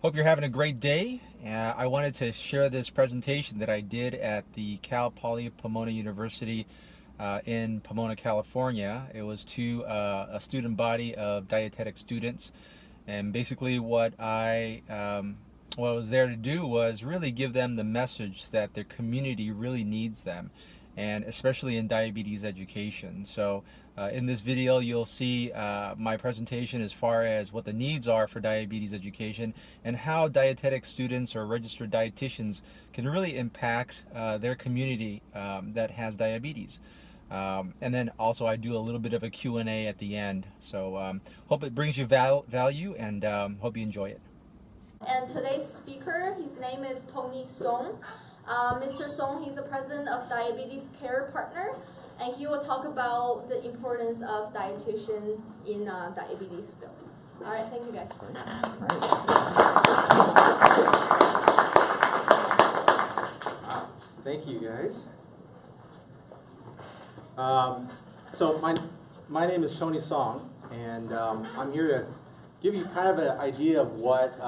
Hope you're having a great day. I wanted to share this presentation that I did at the Cal Poly Pomona University in Pomona, California. It was to a student body of dietetic students, and basically what I was there to do was really give them the message that their community really needs them, and especially in diabetes education. So in this video you'll see my presentation as far as what the needs are for diabetes education and how dietetic students or registered dietitians can really impact their community that has diabetes. And then also I do a little bit of a Q&A at the end. So hope it brings you value, and hope you enjoy it. And today's speaker, his name is Tony Song. Mr. Song, he's the president of Diabetes Care Partner, and he will talk about the importance of dietitian in diabetes field. All right, thank you guys. Thank you guys. So my name is Tony Song, and I'm here to give you kind of an idea of what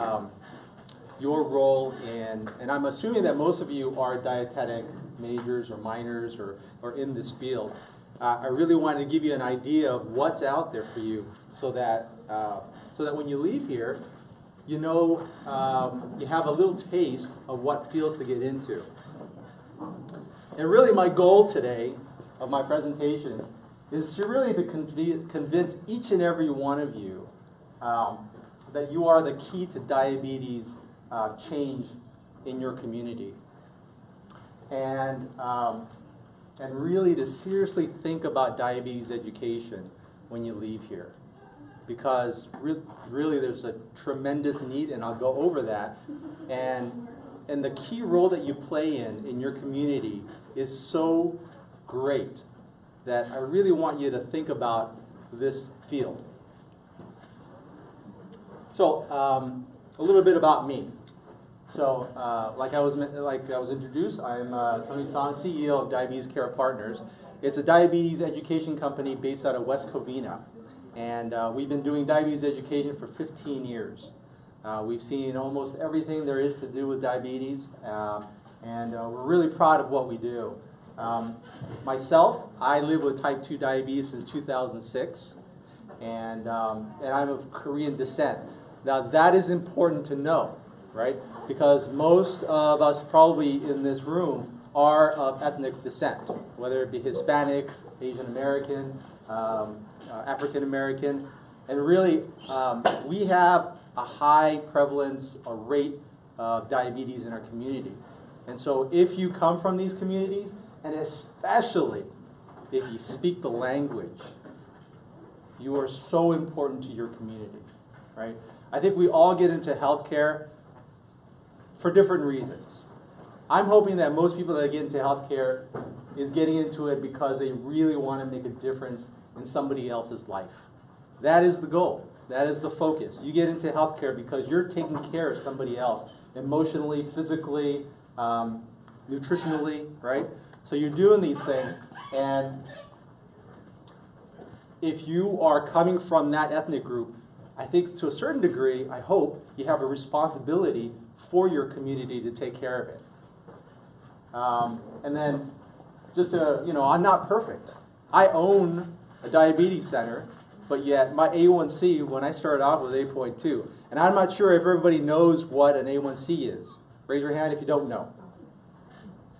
your role in, and I'm assuming that most of you are dietetic majors or minors or in this field. I really wanted to give you an idea of what's out there for you, so that when you leave here, you know you have a little taste of what fields to get into. And really, my goal today of my presentation is to convince each and every one of you that you are the key to diabetes change in your community, and really to seriously think about diabetes education when you leave here, because really there's a tremendous need, and I'll go over that, and the key role that you play in your community is so great that I really want you to think about this field. So a little bit about me. So like I was introduced, I'm Tony Song, CEO of Diabetes Care Partners. It's a diabetes education company based out of West Covina, and we've been doing diabetes education for 15 years. We've seen almost everything there is to do with diabetes, and we're really proud of what we do. Myself, I live with type 2 diabetes since 2006, and I'm of Korean descent. Now that is important to know, right? Because most of us probably in this room are of ethnic descent, whether it be Hispanic, Asian American, African American, and really we have a high prevalence or rate of diabetes in our community. And so if you come from these communities, and especially if you speak the language, you are so important to your community, right? I think we all get into healthcare for different reasons. I'm hoping that most people that get into healthcare is getting into it because they really want to make a difference in somebody else's life. That is the goal. That is the focus. You get into healthcare because you're taking care of somebody else, emotionally, physically, nutritionally, right? So you're doing these things, and if you are coming from that ethnic group, I think to a certain degree, I hope, you have a responsibility for your community to take care of it. And then, just to, I'm not perfect. I own a diabetes center, but yet my A1C, when I started off, was 8.2. And I'm not sure if everybody knows what an A1C is. Raise your hand if you don't know.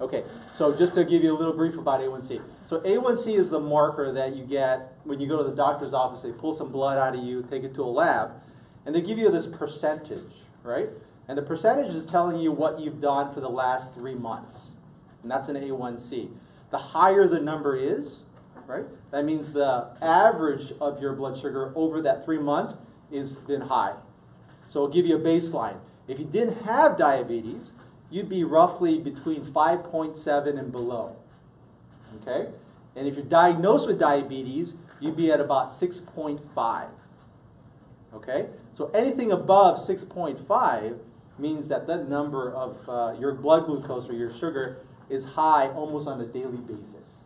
Okay, so just to give you a little brief about A1C. So A1C is the marker that you get when you go to the doctor's office. They pull some blood out of you, take it to a lab, and they give you this percentage, right? And the percentage is telling you what you've done for the last 3 months. And that's an A1C. The higher the number is, right, that means the average of your blood sugar over that 3 months has been high. So it'll give you a baseline. If you didn't have diabetes, you'd be roughly between 5.7 and below. Okay? And if you're diagnosed with diabetes, you'd be at about 6.5. Okay? So anything above 6.5 means that that number of your blood glucose or your sugar is high almost on a daily basis.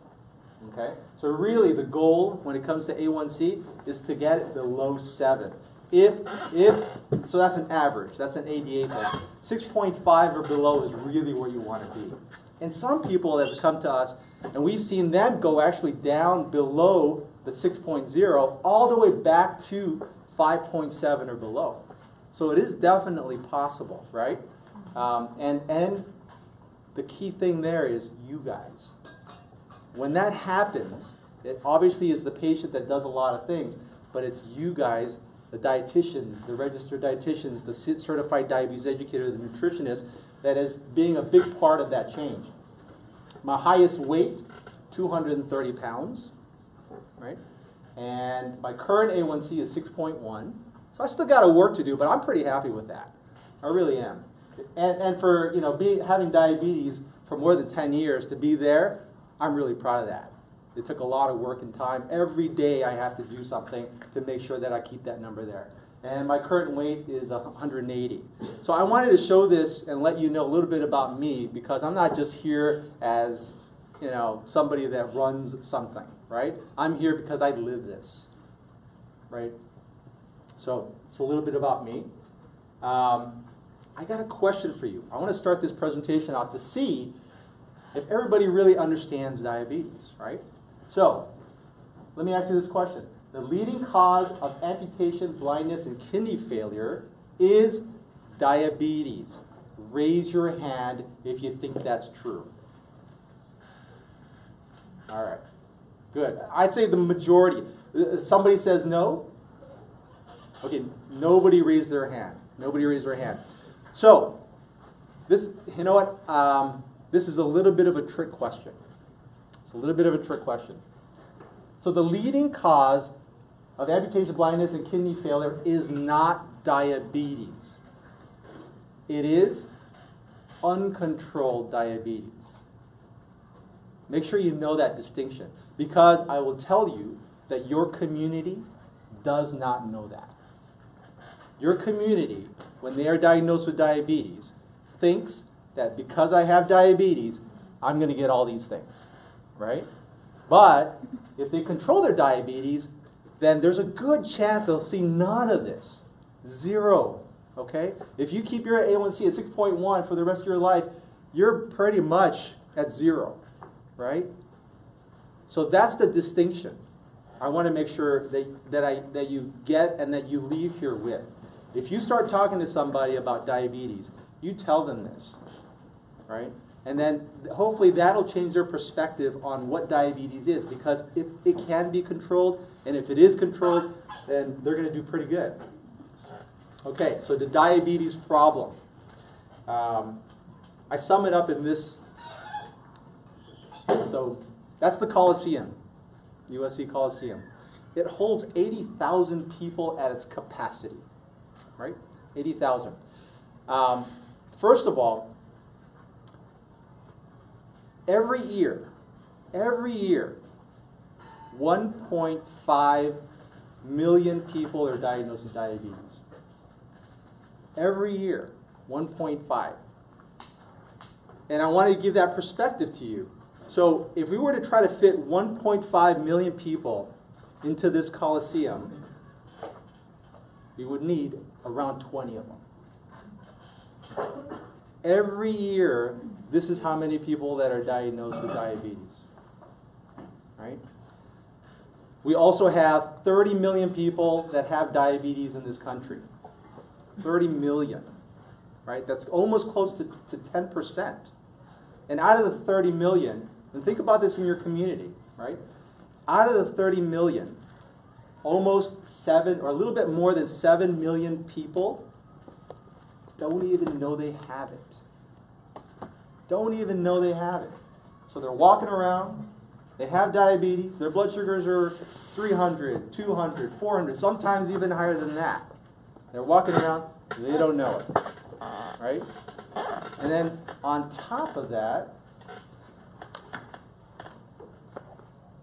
Okay? So really the goal when it comes to A1C is to get it below 7. So that's an average. That's an ADA thing. 6.5 or below is really where you want to be. And some people have come to us, and we've seen them go actually down below the 6.0 all the way back to 5.7 or below. So it is definitely possible, right? And the key thing there is you guys. When that happens, it obviously is the patient that does a lot of things, but it's you guys, the dietitians, the registered dietitians, the certified diabetes educator, the nutritionist, that is being a big part of that change. My highest weight, 230 pounds, right? And my current A1C is 6.1. So I still got work to do, but I'm pretty happy with that. I really am. And for having diabetes for more than 10 years to be there, I'm really proud of that. It took a lot of work and time. Every day I have to do something to make sure that I keep that number there. And my current weight is 180. So I wanted to show this and let you know a little bit about me, because I'm not just here as somebody that runs something, right? I'm here because I live this, right? So it's a little bit about me. I got a question for you. I want to start this presentation off to see if everybody really understands diabetes, right? So let me ask you this question. The leading cause of amputation, blindness, and kidney failure is diabetes. Raise your hand if you think that's true. All right, good. I'd say the majority. Somebody says no? Okay, nobody raised their hand. Nobody raised their hand. So, this, you know what? This is a little bit of a trick question. It's a little bit of a trick question. So the leading cause of amputation, blindness, and kidney failure is not diabetes. It is uncontrolled diabetes. Make sure you know that distinction, because I will tell you that your community does not know that. Your community, when they are diagnosed with diabetes, thinks that because I have diabetes, I'm going to get all these things, right? But if they control their diabetes, then there's a good chance they'll see none of this. Zero, okay? If you keep your A1C at 6.1 for the rest of your life, you're pretty much at zero, right? So that's the distinction I want to make sure that you get and that you leave here with. If you start talking to somebody about diabetes, you tell them this, right? And then hopefully that'll change their perspective on what diabetes is, because it can be controlled, and if it is controlled, then they're going to do pretty good. Okay, so the diabetes problem. I sum it up in this. So that's the Coliseum, USC Coliseum. It holds 80,000 people at its capacity, right? 80,000. First of all, every year, 1.5 million people are diagnosed with diabetes. Every year, 1.5. And I wanted to give that perspective to you. So if we were to try to fit 1.5 million people into this Coliseum, we would need around 20 of them. Every year, this is how many people that are diagnosed with diabetes, right? We also have 30 million people that have diabetes in this country. 30 million, right? That's almost close to 10%. And out of the 30 million, and think about this in your community, right? Out of the 30 million, almost 7 or a little bit more than 7 million people don't even know they have it. Don't even know they have it. So they're walking around, they have diabetes, their blood sugars are 300, 200, 400, sometimes even higher than that. They're walking around, they don't know it, right? And then on top of that,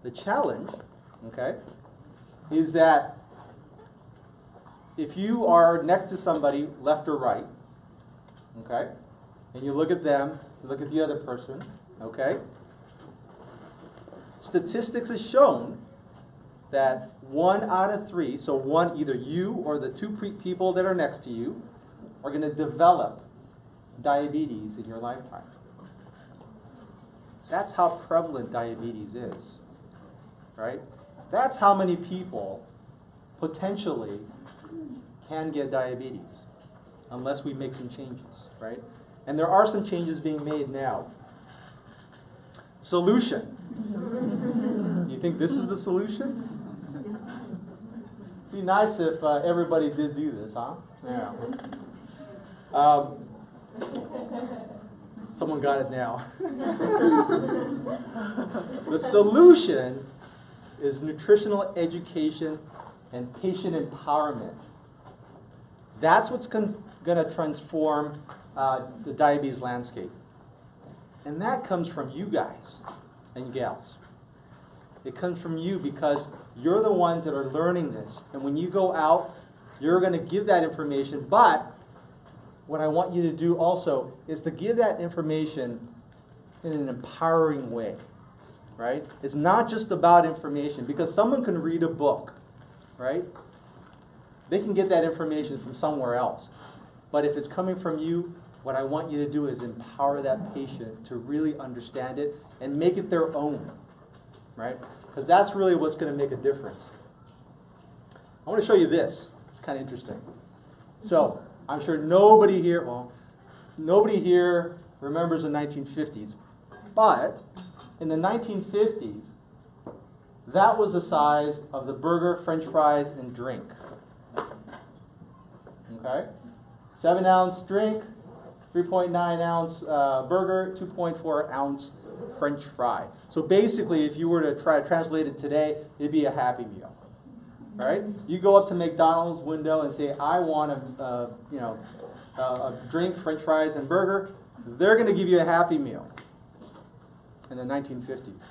the challenge, okay, is that if you are next to somebody, left or right, okay, and you look at them, you look at the other person, okay, statistics has shown that 1 out of 3, so one, either you or the two people that are next to you, are going to develop diabetes in your lifetime. That's how prevalent diabetes is, right? That's how many people potentially can get diabetes unless we make some changes, right? And there are some changes being made now. Solution. You think this is the solution? It'd be nice if everybody did do this, huh? Yeah. Someone got it now. The solution is nutritional education and patient empowerment. That's what's going to transform the diabetes landscape. And that comes from you guys and gals. It comes from you because you're the ones that are learning this. And when you go out, you're going to give that information. But what I want you to do also is to give that information in an empowering way, right? It's not just about information, because someone can read a book, right? They can get that information from somewhere else. But if it's coming from you, what I want you to do is empower that patient to really understand it and make it their own, right? Because that's really what's going to make a difference. I want to show you this. It's kind of interesting. So, I'm sure nobody here remembers the 1950s. But in the 1950s, that was the size of the burger, french fries, and drink. Okay? 7-ounce drink, 3.9-ounce burger, 2.4-ounce french fry. So basically, if you were to try to translate it today, it'd be a Happy Meal. Right? You go up to McDonald's window and say, I want a drink, french fries, and burger. They're going to give you a Happy Meal in the 1950s.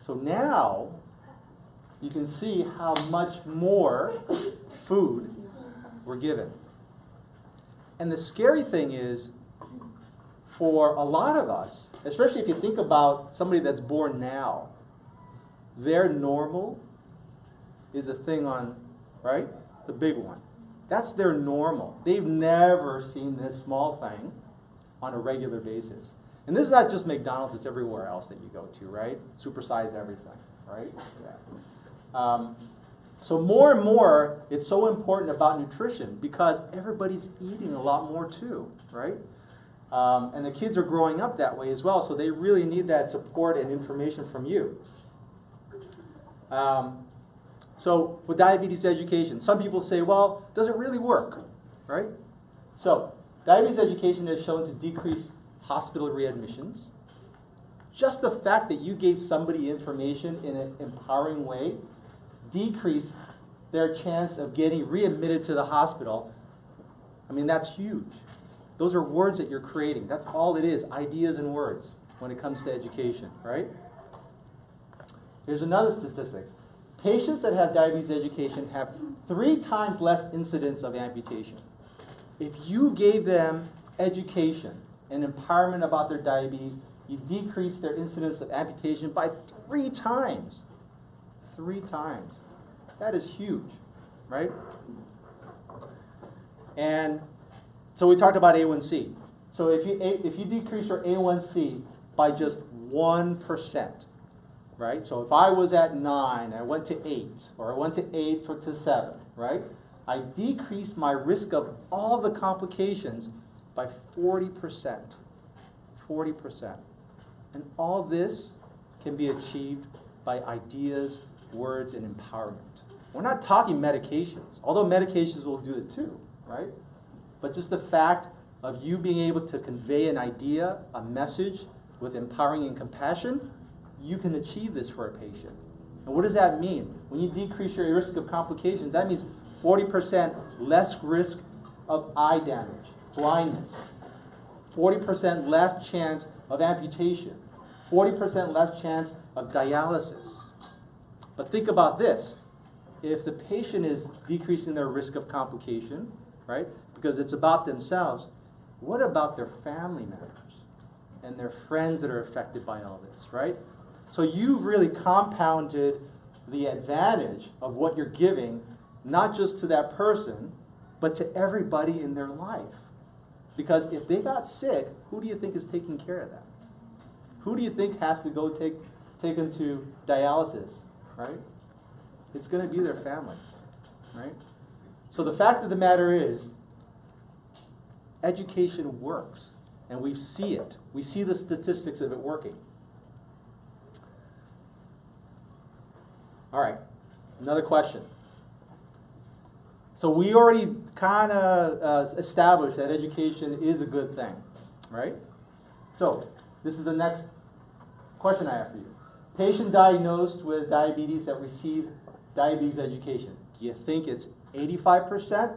So now, you can see how much more food we're given. And the scary thing is, for a lot of us, especially if you think about somebody that's born now, their normal is a thing on, right? The big one. That's their normal. They've never seen this small thing on a regular basis. And this is not just McDonald's, it's everywhere else that you go to, right? Supersize everything, right? Yeah. So more and more, it's so important about nutrition because everybody's eating a lot more too, right? And the kids are growing up that way as well, so they really need that support and information from you. So with diabetes education, some people say, well, does it really work, right? So diabetes education has shown to decrease hospital readmissions. Just the fact that you gave somebody information in an empowering way decreased their chance of getting readmitted to the hospital. I mean, that's huge. Those are words that you're creating. That's all it is, ideas and words when it comes to education, right? Here's another statistic. Patients that have diabetes education have 3 times less incidence of amputation. If you gave them education and empowerment about their diabetes, you decrease their incidence of amputation by 3 times. 3 times. That is huge, right? And so we talked about A1C. So if you decrease your A1C by just 1%, right? So if I was at 9, I went to 8, or I went to 8 to 7, right? I decreased my risk of all the complications by 40%. 40%. And all this can be achieved by ideas, words, and empowerment. We're not talking medications, although medications will do it too, right? But just the fact of you being able to convey an idea, a message with empowering and compassion, you can achieve this for a patient. And what does that mean? When you decrease your risk of complications, that means 40% less risk of eye damage, blindness, 40% less chance of amputation, 40% less chance of dialysis. But think about this. If the patient is decreasing their risk of complication, right, because it's about themselves, what about their family members and their friends that are affected by all this, right? So you've really compounded the advantage of what you're giving, not just to that person, but to everybody in their life. Because if they got sick, who do you think is taking care of them? Who do you think has to go take them to dialysis, right? It's going to be their family, right? So the fact of the matter is, education works, and we see it. We see the statistics of it working. All right, another question. So we already kind of established that education is a good thing, right? So this is the next question I have for you. Patient diagnosed with diabetes that received diabetes education. Do you think it's 85%,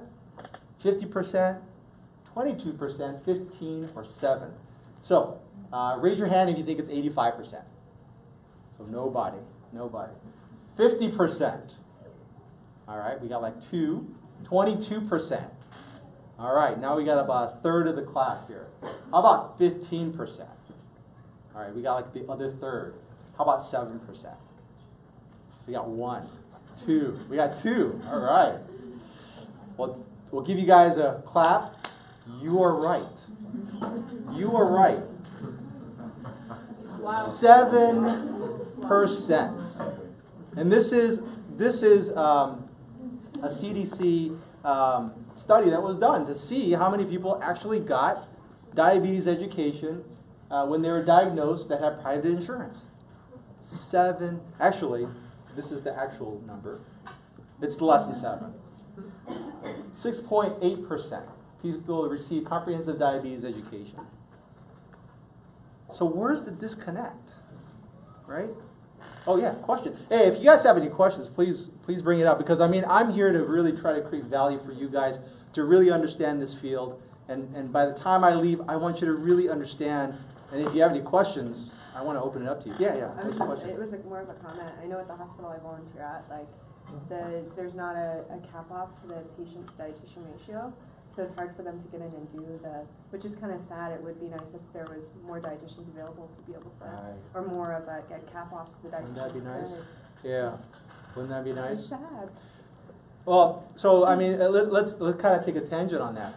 50%, 22%, 15, or 7? So raise your hand if you think it's 85%. So nobody. 50%. All right, we got like 22%. All right, now we got about a third of the class here. How about 15%? All right, we got like the other third. How about 7%? We got 1, 2. We got 2. All right. Well, we'll give you guys a clap. You are right. You are right. Wow. 7%. And this is a CDC study that was done to see how many people actually got diabetes education when they were diagnosed that had private insurance. 7. Actually, this is the actual number. It's less than 7. 6.8% people receive comprehensive diabetes education. So where's the disconnect, right? Oh yeah, question. Hey, if you guys have any questions, please bring it up, because I mean, I'm here to really try to create value for you guys to really understand this field, and by the time I leave, I want you to really understand. And if you have any questions, I want to open it up to you. Yeah. What's the question? It was more of a comment. I know at the hospital I volunteer at, like, there's not a cap off to the patient to dietitian ratio, so it's hard for them to get in and do which is kind of sad. It would be nice if there was more dietitians available to be able to, or more of a cap offs to the dietitians. Wouldn't that be nice? Yeah. Wouldn't that be nice? It's sad. Well, so I mean, let's kind of take a tangent on that.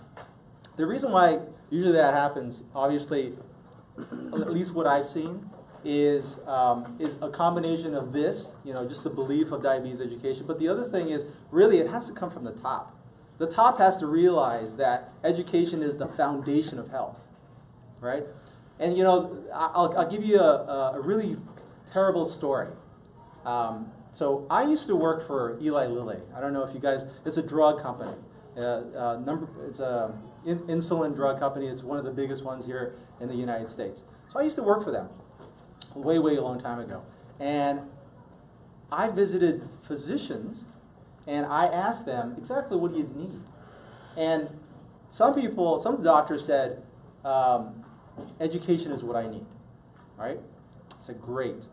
The reason why usually that happens, obviously, at least what I've seen, is a combination of this, just the belief of diabetes education. But the other thing is, really, it has to come from the top. The top has to realize that education is the foundation of health, right? And I'll give you a really terrible story. So I used to work for Eli Lilly. I don't know if you guys. It's a drug company. It's a insulin drug company. It's one of the biggest ones here in the United States. So I used to work for them way a long time ago. And I visited physicians, and I asked them exactly, what do you need? And some doctors said, education is what I need, right? I said, great.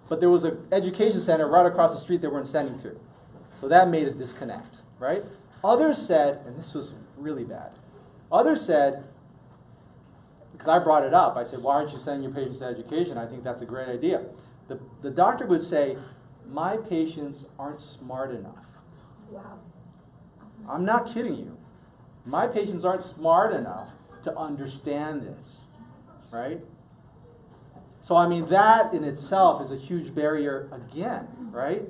But there was an education center right across the street they weren't sending to. So that made a disconnect, right? Others said, and this was really bad, others said, because I brought it up, I said, why aren't you sending your patients to education? I think that's a great idea. The doctor would say, my patients aren't smart enough. Wow. I'm not kidding you. My patients aren't smart enough to understand this, right? So, I mean, that in itself is a huge barrier again, right?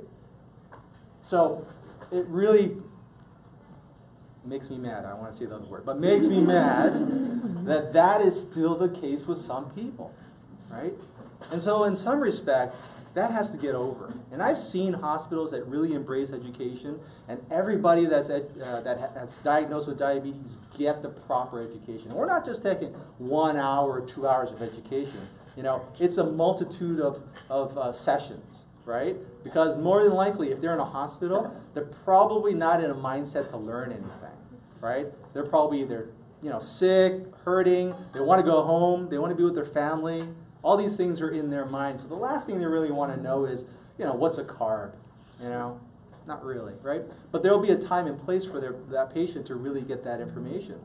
So, it really makes me mad. I don't want to say the other word, but makes me mad that is still the case with some people, right? And so, in some respect, that has to get over. And I've seen hospitals that really embrace education, and everybody that's diagnosed with diabetes get the proper education. We're not just taking 1 hour or 2 hours of education. It's a multitude of sessions, right? Because more than likely, if they're in a hospital, they're probably not in a mindset to learn anything, right? They're probably either sick, hurting, they want to go home, they want to be with their family. All these things are in their mind. So the last thing they really want to know is, what's a carb? Not really, right? But there will be a time and place for that patient to really get that information.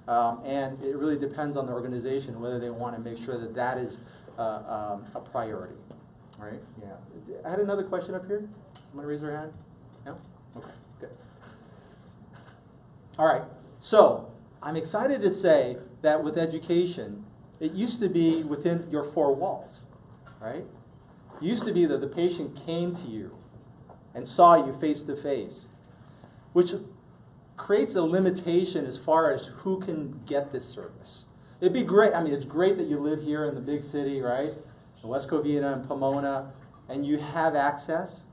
And it really depends on the organization whether they want to make sure that is a priority, right? Yeah. I had another question up here. Somebody raise their hand? No? Okay, good. All right, so I'm excited to say that with education, it used to be within your four walls, right? It used to be that the patient came to you and saw you face to face, which creates a limitation as far as who can get this service. It'd be great, I mean, it's great that you live here in the big city, right? In West Covina and Pomona, and you have access,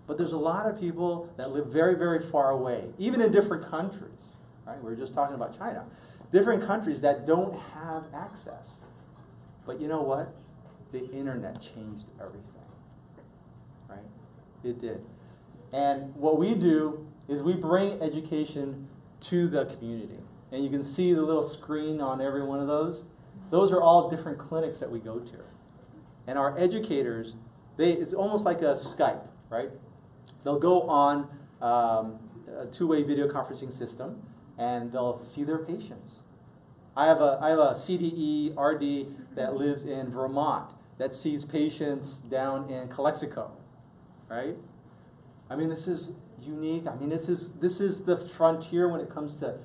but there's a lot of people that live very, very far away, even in different countries, right? We were just talking about China. Different countries that don't have access. But you know what? The internet changed everything, right? It did. And what we do is we bring education to the community. And you can see the little screen on every one of those. Those are all different clinics that we go to. And our educators, it's almost like a Skype, right? They'll go on a two-way video conferencing system, and they'll see their patients. I have a CDE RD that lives in Vermont that sees patients down in Calexico, right? I mean, this is unique. I mean, this is the frontier when it comes to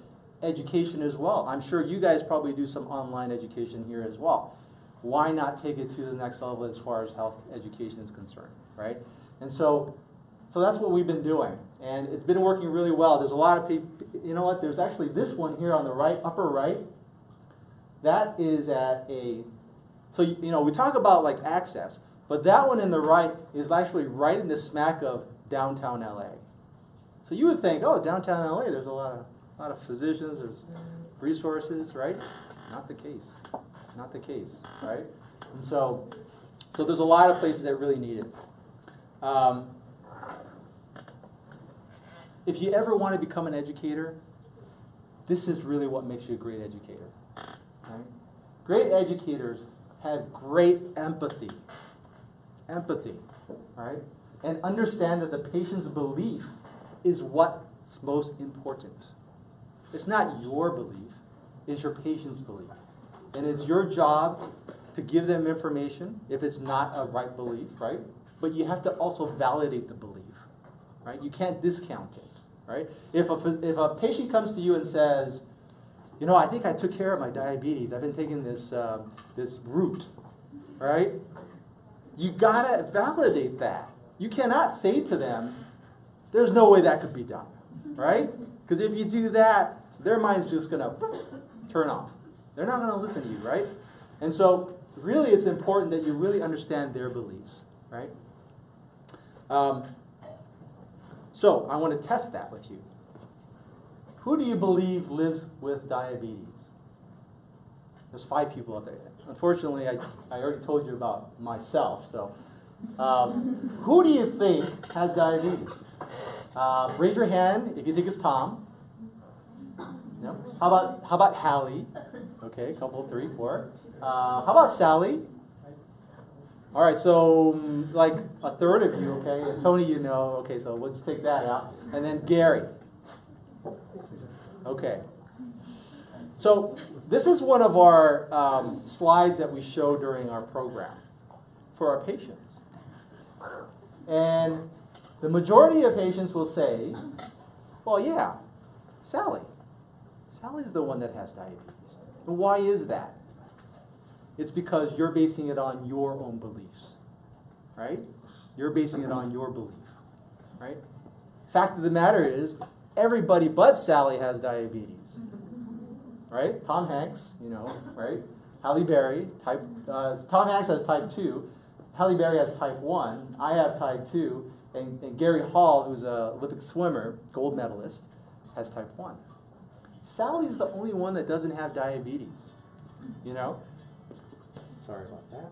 education as well. I'm sure you guys probably do some online education here as well. Why not take it to the next level as far as health education is concerned, right? And so that's what we've been doing, and it's been working really well. There's a lot of people. You know what? There's actually this one here on the right, upper right. That is at a. So you know, we talk about like access, but that one in the right is actually right in the smack of downtown LA. So you would think, oh, downtown LA, there's a lot of physicians, there's resources, right? Not the case. Not the case, right? And so there's a lot of places that really need it. If you ever want to become an educator, this is really what makes you a great educator. Right? Great educators have great empathy. Empathy, right? And understand that the patient's belief is what's most important. It's not your belief, it's your patient's belief. And it's your job to give them information if it's not a right belief, right? But you have to also validate the belief, right? You can't discount it, right? If a patient comes to you and says, you know, I think I took care of my diabetes. I've been taking this route, right? You gotta validate that. You cannot say to them, there's no way that could be done, right? Because if you do that, their mind's just gonna turn off. They're not gonna listen to you, right? And so, really, it's important that you really understand their beliefs, right? So, I want to test that with you. Who do you believe lives with diabetes? There's 5 people out there. Unfortunately, I already told you about myself. So, who do you think has diabetes? Raise your hand if you think it's Tom. No? How about Hallie? Okay, a couple, 3, 4. How about Sally? All right, so like a third of you, okay? And Tony, you know, okay, so let's take that out. And then Gary. Okay. So this is one of our slides that we show during our program for our patients. And the majority of patients will say, well, yeah, Sally. Sally's the one that has diabetes. And why is that? It's because you're basing it on your own beliefs, right? You're basing it on your belief, right? Fact of the matter is, everybody but Sally has diabetes, right? Tom Hanks, you know, right? Halle Berry, Tom Hanks has type 2. Halle Berry has type 1. I have type 2. And Gary Hall, who's an Olympic swimmer, gold medalist, has type 1. Sally's the only one that doesn't have diabetes, you know? Sorry about that.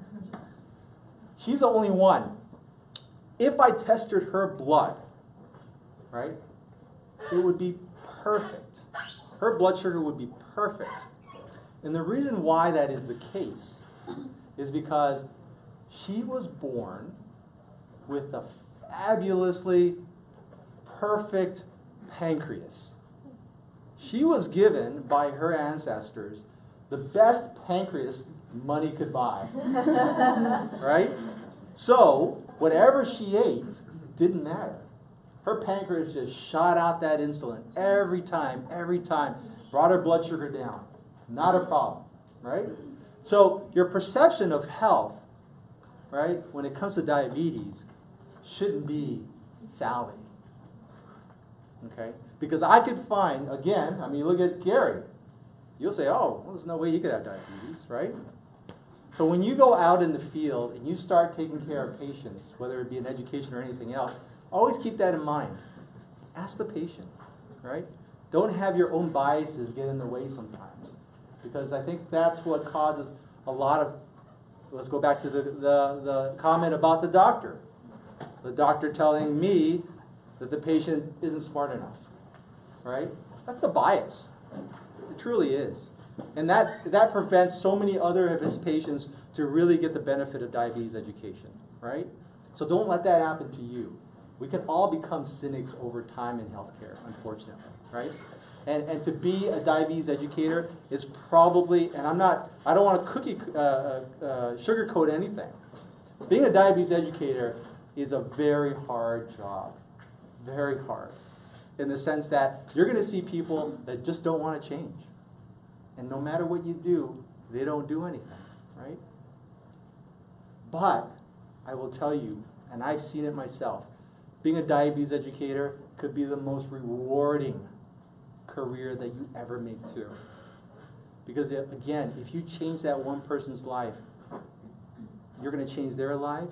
She's the only one. If I tested her blood, right, it would be perfect. Her blood sugar would be perfect. And the reason why that is the case is because she was born with a fabulously perfect pancreas. She was given by her ancestors the best pancreas money could buy. Right? So, whatever she ate didn't matter. Her pancreas just shot out that insulin every time, brought her blood sugar down. Not a problem, right? So your perception of health, right, when it comes to diabetes, shouldn't be Sally. Okay? Because I could find, again, I mean, you look at Gary. You'll say, oh, well, there's no way he could have diabetes, right? So when you go out in the field and you start taking care of patients, whether it be in education or anything else, always keep that in mind. Ask the patient, right? Don't have your own biases get in the way sometimes. Because I think that's what causes a lot of, let's go back to the comment about the doctor. The doctor telling me that the patient isn't smart enough, right? That's the bias. It truly is. And that prevents so many other of his patients to really get the benefit of diabetes education, right? So don't let that happen to you. We can all become cynics over time in healthcare, unfortunately, right? And to be a diabetes educator is probably, and I don't want to sugarcoat anything. Being a diabetes educator is a very hard job, very hard, in the sense that you're going to see people that just don't want to change. And no matter what you do, they don't do anything, right? But I will tell you, and I've seen it myself, being a diabetes educator could be the most rewarding career that you ever make too. Because again, if you change that one person's life, you're going to change their life,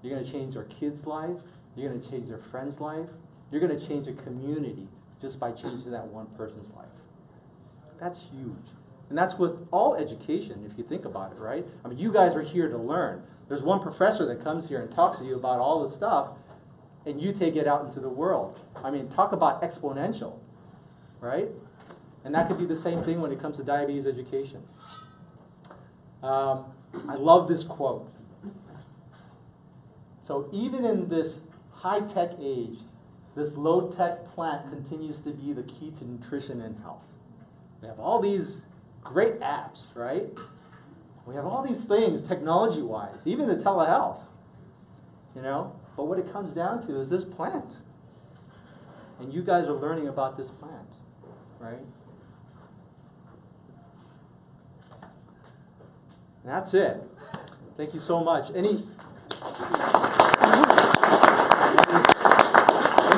you're going to change their kids' life, you're going to change their friend's life, you're going to change a community just by changing that one person's life. That's huge. And that's with all education, if you think about it, right? I mean, you guys are here to learn. There's one professor that comes here and talks to you about all this stuff, and you take it out into the world. I mean, talk about exponential, right? And that could be the same thing when it comes to diabetes education. I love this quote. So even in this high-tech age, this low-tech plant continues to be the key to nutrition and health. We have all these great apps, right? We have all these things technology-wise, even the telehealth, you know? But what it comes down to is this plant. And you guys are learning about this plant, right? That's it. Thank you so much. Any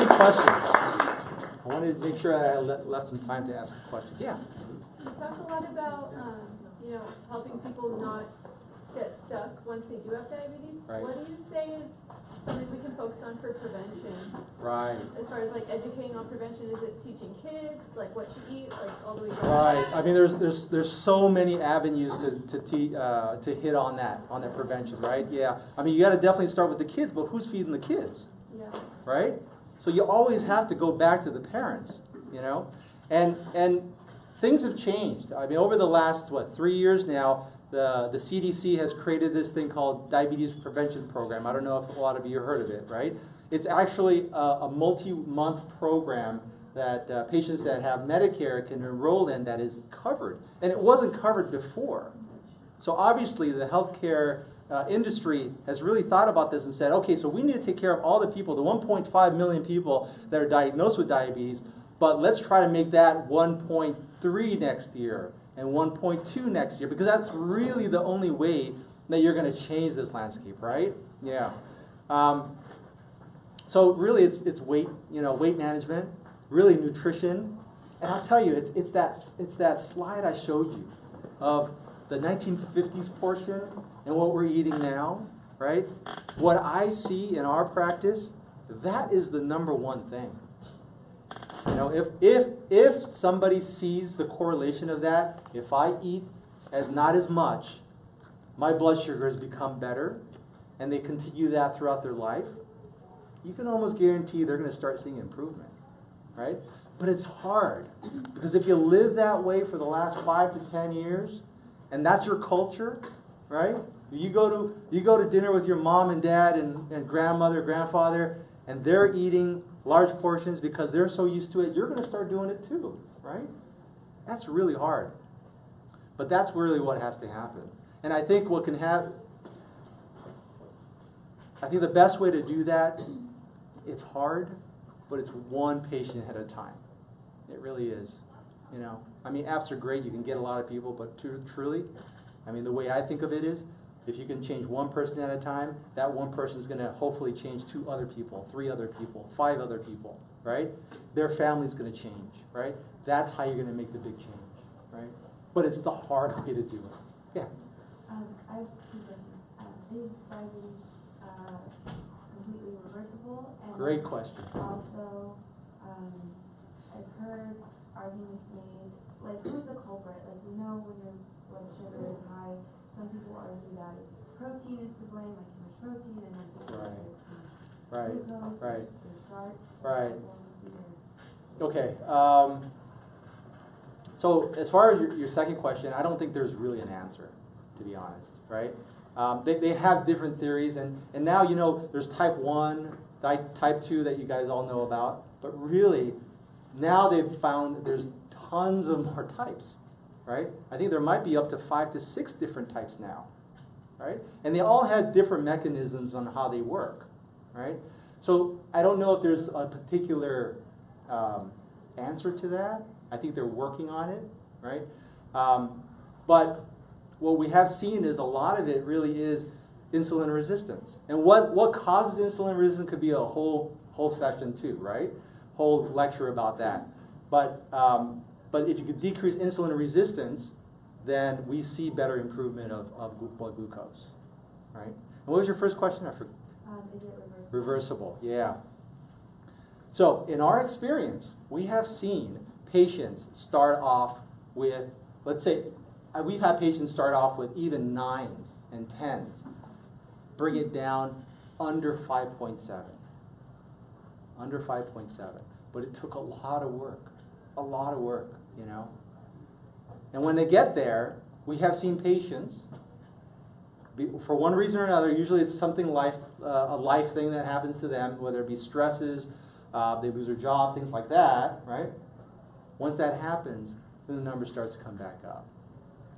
questions? I wanted to make sure I left some time to ask questions. Yeah. You talk a lot about, helping people not get stuck once they do have diabetes. Right. What do you say is something we can focus on for prevention? Right. As far as like educating on prevention, is it teaching kids like what to eat, like all the way down? Right. I mean, there's so many avenues to hit on that prevention, right? Yeah. I mean, you got to definitely start with the kids, but who's feeding the kids? Yeah. Right? So you always have to go back to the parents, you know? And things have changed. I mean, over the last, 3 years now, the CDC has created this thing called Diabetes Prevention Program. I don't know if a lot of you have heard of it, right? It's actually a multi-month program that patients that have Medicare can enroll in that is covered. And it wasn't covered before. So obviously the healthcare industry has really thought about this and said, okay, so we need to take care of all the people, the 1.5 million people that are diagnosed with diabetes, but let's try to make that 1.3 next year and 1.2 next year, because that's really the only way that you're going to change this landscape, right? Yeah. So really, it's weight, weight management, really nutrition, and I'll tell you, it's that slide I showed you of the 1950s portion and what we're eating now, right? What I see in our practice, that is the number one thing. If somebody sees the correlation of that, if I eat not as much, my blood sugars become better, and they continue that throughout their life, you can almost guarantee they're going to start seeing improvement, right? But it's hard, because if you live that way for the last 5 to 10 years, and that's your culture, right? You go to dinner with your mom and dad and grandmother, grandfather, and they're eating large portions because they're so used to it, you're going to start doing it too, right? That's really hard. But that's really what has to happen. And I think I think the best way to do that, it's hard, but it's one patient at a time. It really is. You know, I mean, apps are great. You can get a lot of people, but truly, I mean, the way I think of it is, if you can change one person at a time, that one person is going to hopefully change 2 other people, 3 other people, 5 other people, right? Their family's going to change, right? That's how you're going to make the big change, right? But it's the hard way to do it. Yeah. I have 2 questions. Is diabetes completely reversible? And Great question. also, I've heard arguments made, like, who's the culprit? Like, we know when your blood sugar is high, some people argue that it's protein is to blame, like too much protein, and then people Right. say it's too much Right. glucose, Right. there's starch. Right. So Okay. So as far as your second question, I don't think there's really an answer, to be honest, right? They have different theories, and now, you know, there's type 1, type 2 that you guys all know about, but really, now they've found there's tons of more types, right? I think there might be up to 5 to 6 different types now, right? And they all have different mechanisms on how they work, right? So I don't know if there's a particular answer to that. I think they're working on it, right? But what we have seen is a lot of it really is insulin resistance. And what causes insulin resistance could be a whole session too, right? Whole lecture about that. But if you could decrease insulin resistance, then we see better improvement of blood glucose, right? And what was your first question? I forgot. is it reversible? Reversible, yeah. So in our experience, we have seen patients start off with, let's say, we've had patients start off with even 9s and 10s, bring it down under 5.7. Under 5.7. But it took a lot of work, you know. And when they get there, we have seen patients, for one reason or another, usually it's something a life thing that happens to them, whether it be stresses, they lose their job, things like that, right? Once that happens, then the number starts to come back up,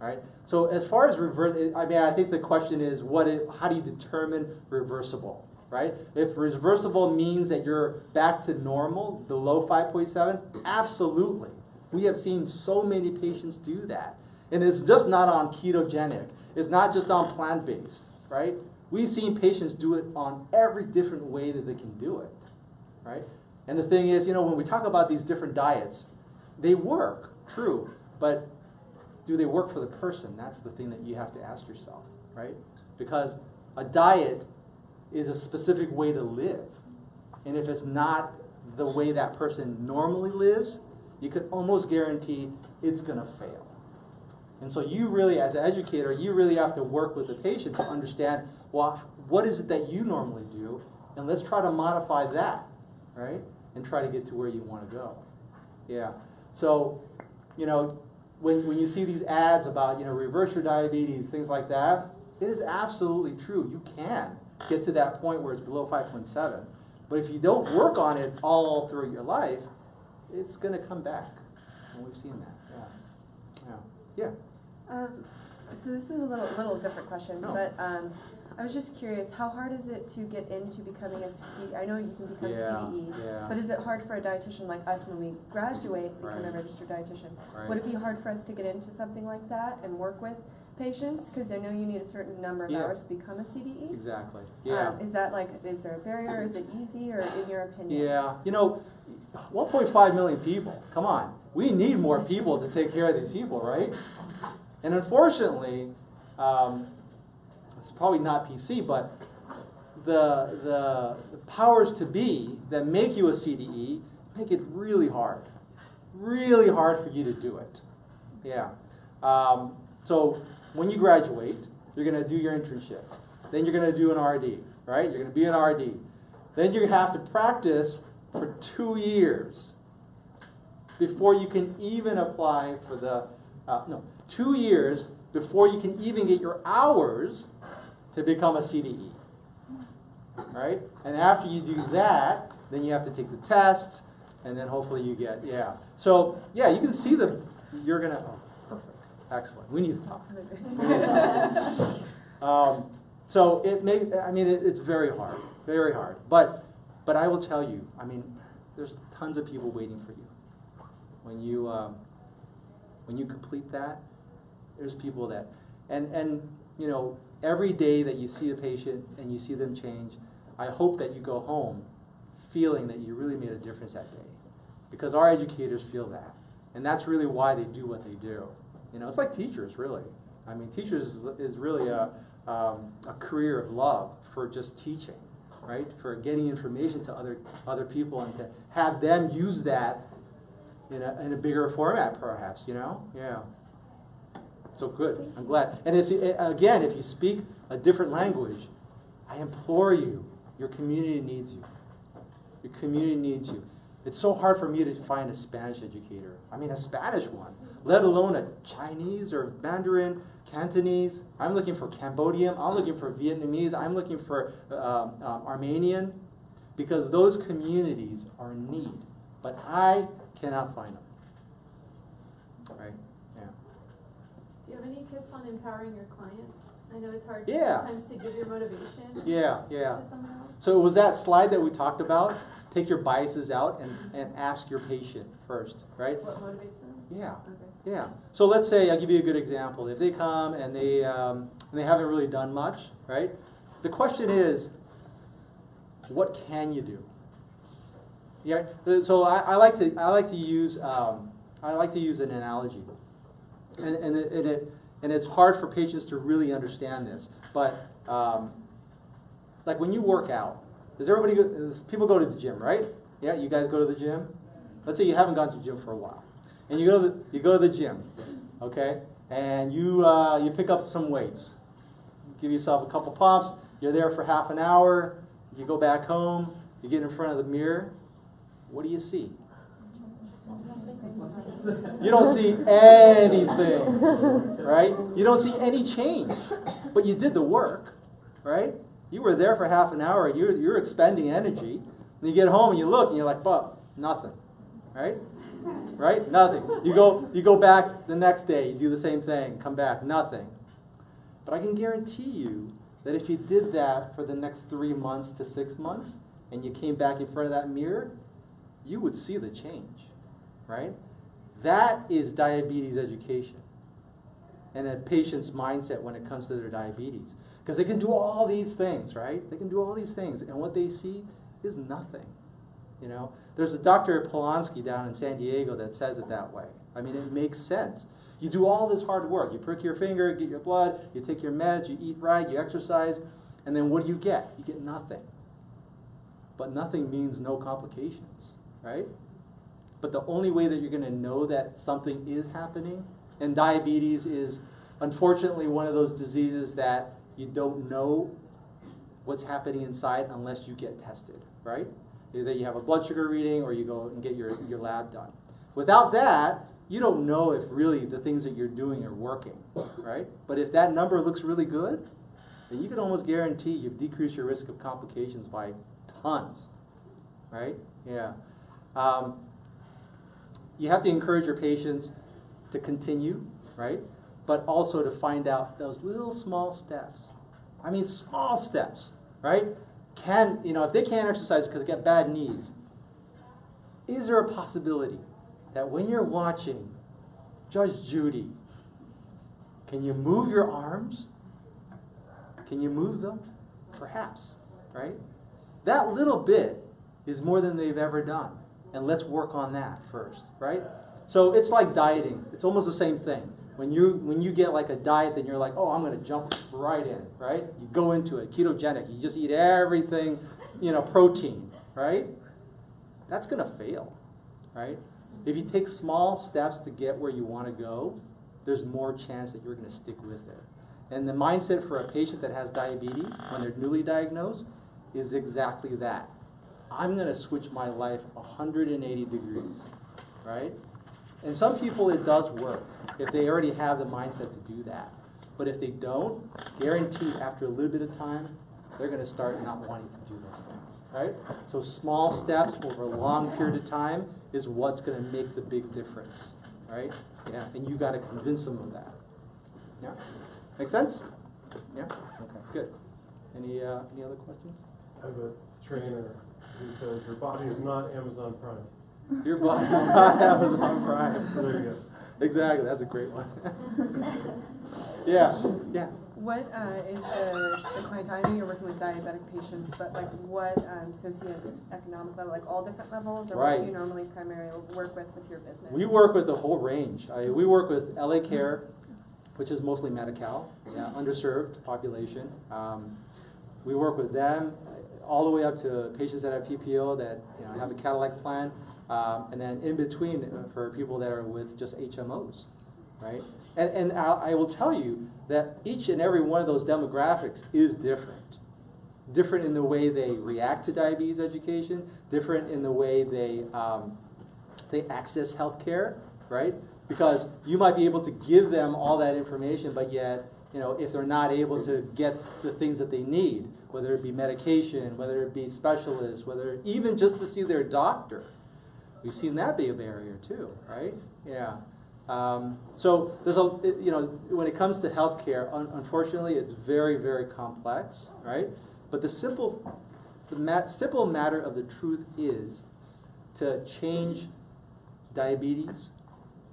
right? So as far as I think the question is, how do you determine reversible, right? If reversible means that you're back to normal, below 5.7, absolutely. We have seen so many patients do that. And it's just not on ketogenic. It's not just on plant-based, right? We've seen patients do it on every different way that they can do it, right? And the thing is, you know, when we talk about these different diets, they work, true, but do they work for the person? That's the thing that you have to ask yourself, right? Because a diet is a specific way to live. And if it's not the way that person normally lives, you could almost guarantee it's going to fail. And so you really, as an educator, you really have to work with the patient to understand, well, what is it that you normally do? And let's try to modify that, right? And try to get to where you want to go. Yeah. So, you know, when you see these ads about, you know, reverse your diabetes, things like that, it is absolutely true. You can get to that point where it's below 5.7. But if you don't work on it all through your life, it's going to come back. And we've seen that. Yeah. Yeah. So this is a little different question, No. but I was just curious, how hard is it to get into becoming a CDE? I know you can become a CDE, Yeah. but is it hard for a dietitian like us when we graduate, become Right. a registered dietitian? Right. Would it be hard for us to get into something like that and work with patients? Because I know you need a certain number of Yeah. hours to become a CDE. Exactly. Yeah. Is there a barrier? Is it easy, or in your opinion? Yeah. You know, 1.5 million people. Come on. We need more people to take care of these people, right? And unfortunately, it's probably not PC, but the powers to be that make you a CDE make it really hard for you to do it. Yeah. So when you graduate, you're going to do your internship. Then you're going to do an RD, right? You're going to be an RD. Then you have to practice for 2 years before you can even apply for the, 2 years before you can even get your hours to become a CDE, right? And after you do that, then you have to take the tests, and then hopefully you get, yeah. So, yeah, you can see you're going to, oh, perfect, excellent. We need to talk. We need to talk. So it's very hard, very hard. But I will tell you, I mean, there's tons of people waiting for you. When you complete that, there's people that, and you know, every day that you see a patient and you see them change, I hope that you go home feeling that you really made a difference that day. Because our educators feel that. And that's really why they do what they do. You know, it's like teachers, really. I mean, teachers is really a career of love for just teaching, right? For getting information to other people and to have them use that in a bigger format, perhaps, you know? Yeah. So good. I'm glad. And it's, again, if you speak a different language, I implore you, your community needs you. Your community needs you. It's so hard for me to find a Spanish educator. I mean, a Spanish one, let alone a Chinese or Mandarin, Cantonese. I'm looking for Cambodian. I'm looking for Vietnamese. I'm looking for Armenian, because those communities are in need. But I cannot find them. Right? Yeah. Do you have any tips on empowering your clients? I know it's hard Yeah. sometimes to give your motivation Yeah. to someone else. So it was that slide that we talked about. Take your biases out and ask your patient first, right? What motivates them? Yeah. Okay. Yeah. So let's say, I'll give you a good example. If they come and they haven't really done much, right? The question is, what can you do? Yeah. So I like to use an analogy, and it's hard for patients to really understand this. But like when you work out, people go to the gym, right? Yeah, you guys go to the gym. Let's say you haven't gone to the gym for a while, and you go to the gym, okay? And you pick up some weights. Give yourself a couple pumps. You're there for half an hour. You go back home. You get in front of the mirror. What do you see? You don't see anything, right? You don't see any change, but you did the work, right? You were there for half an hour. You're expending energy. And you get home and you look and you're like, "But nothing," right? Right? Nothing. You go back the next day. You do the same thing. Come back, nothing. But I can guarantee you that if you did that for the next 3 months to 6 months, and you came back in front of that mirror, you would see the change, right? That is diabetes education and a patient's mindset when it comes to their diabetes. Because they can do all these things, right? They can do all these things, and what they see is nothing. You know, there's a Dr. Polanski down in San Diego that says it that way. I mean, it makes sense. You do all this hard work. You prick your finger, get your blood, you take your meds, you eat right, you exercise, and then what do you get? You get nothing. But nothing means no complications, right? But the only way that you're going to know that something is happening, and diabetes is unfortunately one of those diseases that you don't know what's happening inside unless you get tested, right? Either you have a blood sugar reading or you go and get your lab done. Without that, you don't know if really the things that you're doing are working, right? But if that number looks really good, then you can almost guarantee you've decreased your risk of complications by tons, right? Yeah. You have to encourage your patients to continue, right? But also to find out those little small steps. I mean, small steps, right? If they can't exercise because they get bad knees, is there a possibility that when you're watching Judge Judy, can you move your arms? Can you move them? Perhaps, right? That little bit is more than they've ever done. And let's work on that first, right? So it's like dieting. It's almost the same thing. When you get like a diet, then you're like, oh, I'm going to jump right in, right? You go into it, ketogenic. You just eat everything, protein, right? That's going to fail, right? If you take small steps to get where you want to go, there's more chance that you're going to stick with it. And the mindset for a patient that has diabetes, when they're newly diagnosed, is exactly that. I'm going to switch my life 180 degrees, right? And some people, it does work if they already have the mindset to do that. But if they don't, guaranteed after a little bit of time, they're going to start not wanting to do those things, right? So small steps over a long period of time is what's going to make the big difference, right? Yeah, and you got to convince them of that. Yeah, make sense? Yeah. Okay. Good. Any other questions? I have a trainer Because your body is not Amazon Prime. Your body is not Amazon Prime. There you go. Exactly, that's a great one. Yeah, yeah. What is the clientele? I know you're working with diabetic patients, but like what socioeconomic level, like all different levels, or Right. what do you normally primarily work with your business? We work with the whole range. We work with LA Care, which is mostly Medi-Cal, yeah, underserved population. We work with them all the way up to patients that have PPO that have a Cadillac plan, and then in between for people that are with just HMOs, right? And I will tell you that each and every one of those demographics is different. Different in the way they react to diabetes education, different in the way they access healthcare, right? Because you might be able to give them all that information, but yet, if they're not able to get the things that they need, whether it be medication, whether it be specialists, whether even just to see their doctor, we've seen that be a barrier too, right? Yeah. So there's when it comes to healthcare, unfortunately, it's very, very complex, right? But the simple matter of the truth is, to change diabetes,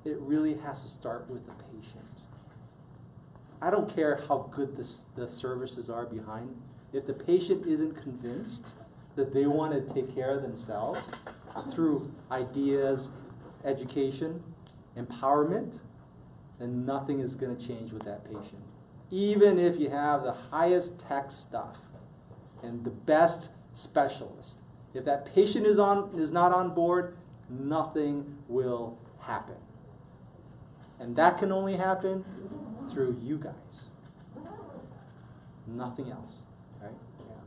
it really has to start with the patient. I don't care how good the services are behind. If the patient isn't convinced that they want to take care of themselves through ideas, education, empowerment, then nothing is going to change with that patient. Even if you have the highest tech stuff and the best specialist, if that patient is not on board, nothing will happen. And that can only happen through you guys. Nothing else, right? Yeah.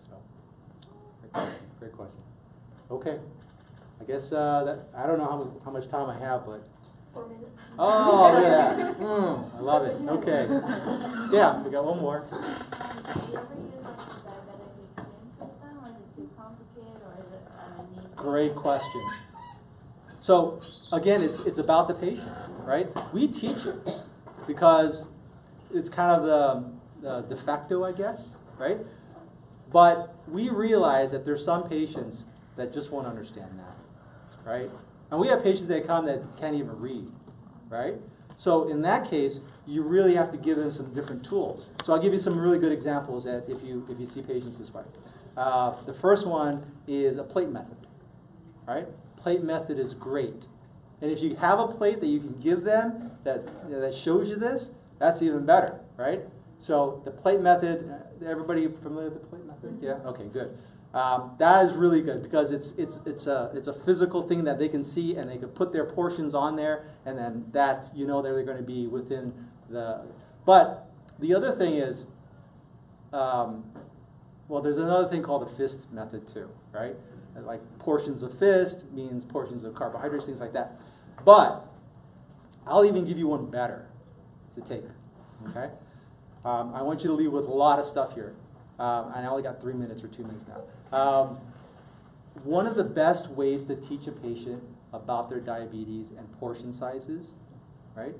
So, great question. Okay. I guess I don't know how much time I have, but 4 minutes. oh, look at that. I love it. Okay. Yeah, we got one more. Do you ever use like the diabetic nutrition system, or is it too complicated, or is it need? Great question. So again, it's about the patient, right? We teach it because it's kind of the de facto, I guess, right? But we realize that there's some patients that just won't understand that, right? And we have patients that come that can't even read, right? So in that case, you really have to give them some different tools. So I'll give you some really good examples that if you see patients this way. The first one is a plate method, right? Plate method is great. And if you have a plate that you can give them that shows you this, that's even better, right? So the plate method, everybody familiar with the plate method? Yeah? Okay, good. That is really good because it's a physical thing that they can see, and they can put their portions on there, and then that's, they're going to be within the... But the other thing is, there's another thing called the fist method too, right? Like portions of fist means portions of carbohydrates, things like that. But I'll even give you one better to take, okay? I want you to leave with a lot of stuff here. I only got 3 minutes or 2 minutes now. One of the best ways to teach a patient about their diabetes and portion sizes, right,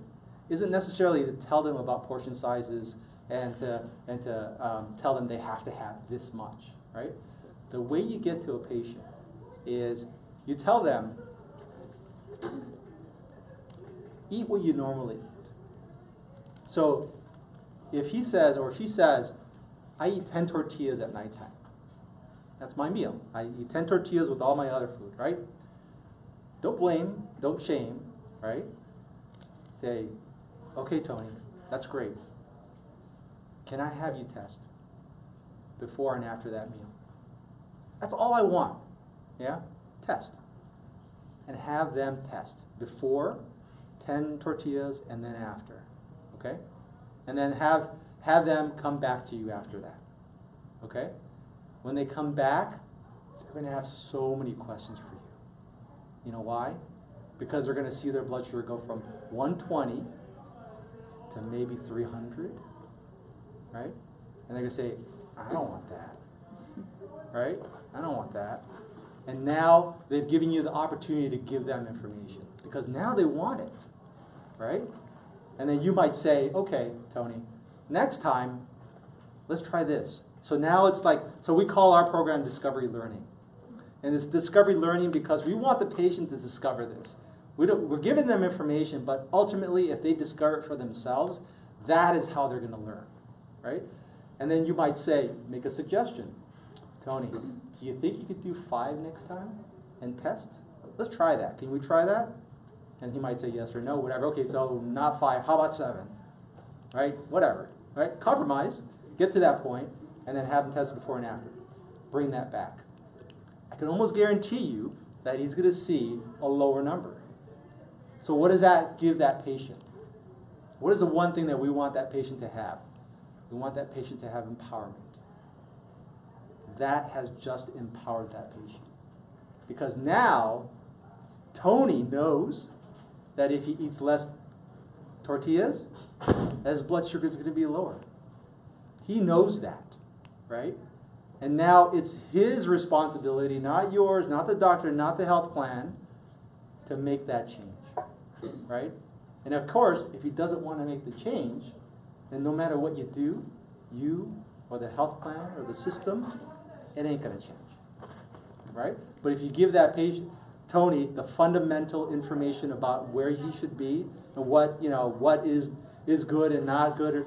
isn't necessarily to tell them about portion sizes and to tell them they have to have this much, right? The way you get to a patient is you tell them, eat what you normally eat. So if he says or she says, I eat 10 tortillas at nighttime. That's my meal. I eat 10 tortillas with all my other food, right? Don't blame, don't shame, right? Say, okay, Tony, that's great. Can I have you test before and after that meal? That's all I want, yeah? Test. And have them test before, 10 tortillas, and then after, okay? And then have them come back to you after that, okay? When they come back, they're going to have so many questions for you. You know why? Because they're going to see their blood sugar go from 120 to maybe 300, right? And they're going to say, I don't want that, right? I don't want that. And now they've given you the opportunity to give them information because now they want it, right? And then you might say, okay, Tony, next time, let's try this. So now it's like, so we call our program Discovery Learning. And it's discovery learning because we want the patient to discover this. We're giving them information, but ultimately, if they discover it for themselves, that is how they're going to learn, right? And then you might say, make a suggestion. Tony, do you think you could do 5 next time and test? Let's try that. Can we try that? And he might say yes or no, whatever. Okay, so not 5. How about 7? Right? Whatever. Right? Compromise. Get to that point, and then have him test before and after. Bring that back. I can almost guarantee you that he's going to see a lower number. So what does that give that patient? What is the one thing that we want that patient to have? We want that patient to have empowerment. That has just empowered that patient. Because now, Tony knows that if he eats less tortillas, his blood sugar is going to be lower. He knows that, right? And now it's his responsibility, not yours, not the doctor, not the health plan, to make that change, right? And of course, if he doesn't want to make the change, then no matter what you do, you or the health plan or the system, it ain't going to change, right? But if you give that patient, Tony, the fundamental information about where he should be and what is good and not good,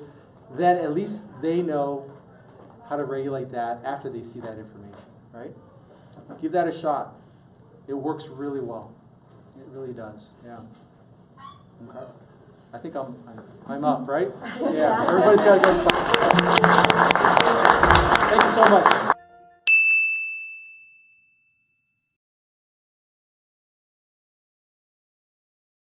then at least they know how to regulate that after they see that information, right? Give that a shot. It works really well. It really does. Yeah. Okay. I think I'm up, right? Yeah. Everybody's got to go to class. Thank you so much.